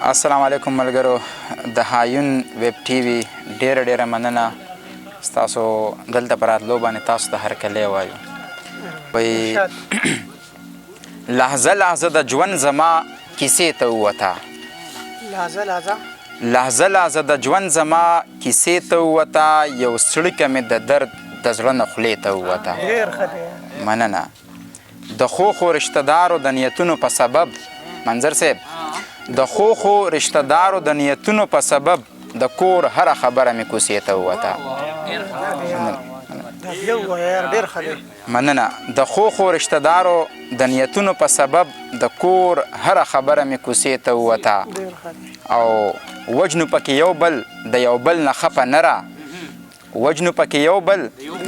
السلام علیکم ملګرو د هایون ویب ټي وي ډیره مننه ستاسو دلته پر راتلو باندې تاسو ته هرکلی وایو وایي لحظه لحظه د ژوند زما کیسې ته ووته لحظه لحظه د ژوند زما کیسې ته ووته یو څړیکه مې د درد د زړه نه خولې ته ووته مننه د خوخو رشته دارو د نیتونو په سبب منظر صاحب د خوخو رشته دارو د نیتونو په سبب د کور هره خبره مې کوڅې ته ووته مننه د خوخو رشته دارو د نیتونو په سبب د کور هره خبره مې کوڅې ته ووته او وجنو پکې یو بل د یو بل نه خفه نه را وجنو پکې یو بل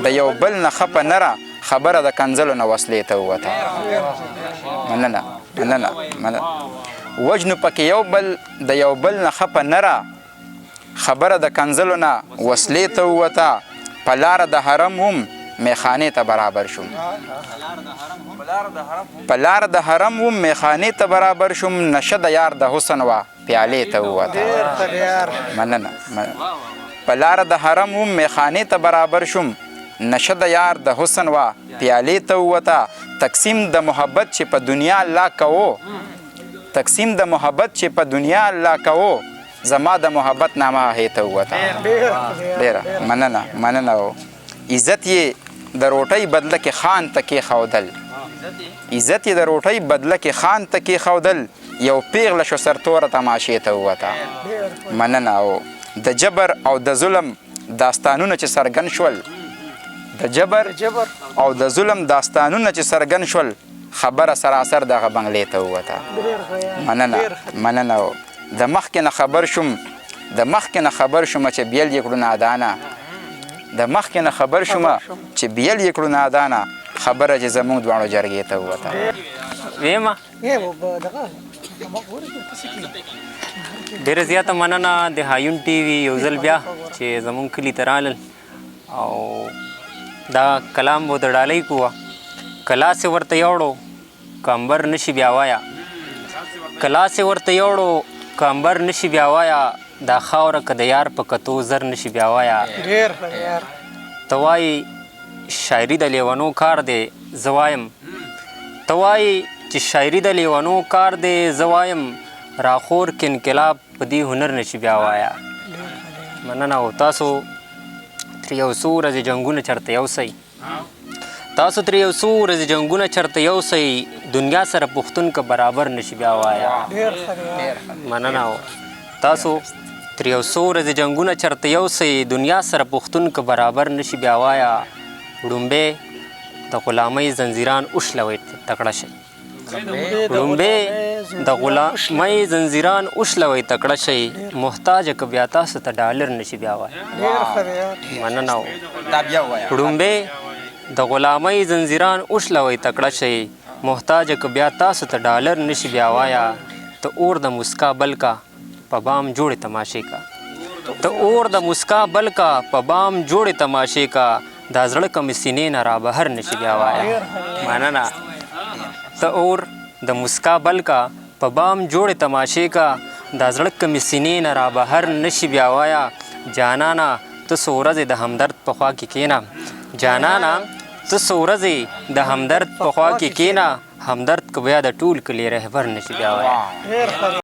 د یو بل نه خفه نه را خبره د کنځلو نه وسلې ته ووته مننه وجنو پکې یو بل د یو بل نه خفه نه را خبره د کنځلو نه وسلې ته ووته په لاره د حرم هم میخانې ته برابر شوم په لاره د حرم هم میخانې ته برابر شوم نشه د یار د حسن وه پیالې ته ووته مننه په لاره د حرم هم میخانې ته برابر شوم نشه د یار د حسن وه پیالې ته ووته تقسیم د محبت چې په دنیا الله کوو تقسیم د محبت چې په دنیا الله کوو زما د محبت نامه هې ته ووته ډېره مننه عزت یې د روټۍ بدله کې خان ته کېښودل عزت یې د روټۍ بدله کې خان ته کېښودل یو پیغله شو سرتوره تماشې ته ووته مننه د جبر او د ظلم داستانونه چې څرګند شول د جبر او د ظلم داستانونه چې څرګند شول خبره سراسر دغه بنګلې ته ووته مننه د مخکې نه خبر شوم چې بیل یې کړو نادانه د مخکې نه خبر شوم چې بیل یې کړو نادانه خبره چې زموږ دواړو جرګې ته ووته ډېره زیاته مننه د هایون ټي وي یو ځل بیا چې زموږ کلي ته رالل او دا کلام به د ډالۍ کوه کلاسې ورته یوړو کامبر نشي بیا وایه کلاسې ورته یوړو کامبر نشي بیا وایه دا خاوره که د یار په کتو زر نشي بیا وایه ته وایي شاعري د لیونو کار دی زه وایم ته وایي چې شاعري د لیونو کار دی زه وایم راخور کې انقلاب په دې هنر نشي بیا وایه مننه او تاسو ترې یو څو ورځې جنګونه چېرته یوسئ دنیا سره پښتون که برابر نشي بیا وایه مننه او تاسو ترې یو څو ورځې جنګونه چېرته یوسئ دنیا سره پښتون که برابر نشي بیا وایه وړومبی د غلامۍ زنځیران وشلوئ تکړه شئ وړومبی د غلامۍ زنځیران وشلوئ تکړه شئ محتاجه که بیا تاسو ته ډالر نشي بیا وایه مننه وړومبی د غلامۍ زنځیران وشلوئ تکړه شئ محتاجه که بیا تاسو ته ډالر نشي بیا وایه ته اور د مسکا بل کا په بام جوړې تماشې کا ته اور د مسکا بل کا په بام جوړې تماشې کا دا زړه که مې سینې نه رابهر نشي بیا وایه مننه ته اور د مسکا بل کا په بام جوړې تماشې کا دا زړه که مې سینې نه رابهر نشي بیا وایه جانانه ته څو ورځې د همدرد په خوا کې کښېنه جانانه ته څو ورځې د همدرد په خوا کې کښېنه همدرد که بیا د ټول کلي رهبر نشي بیا وایه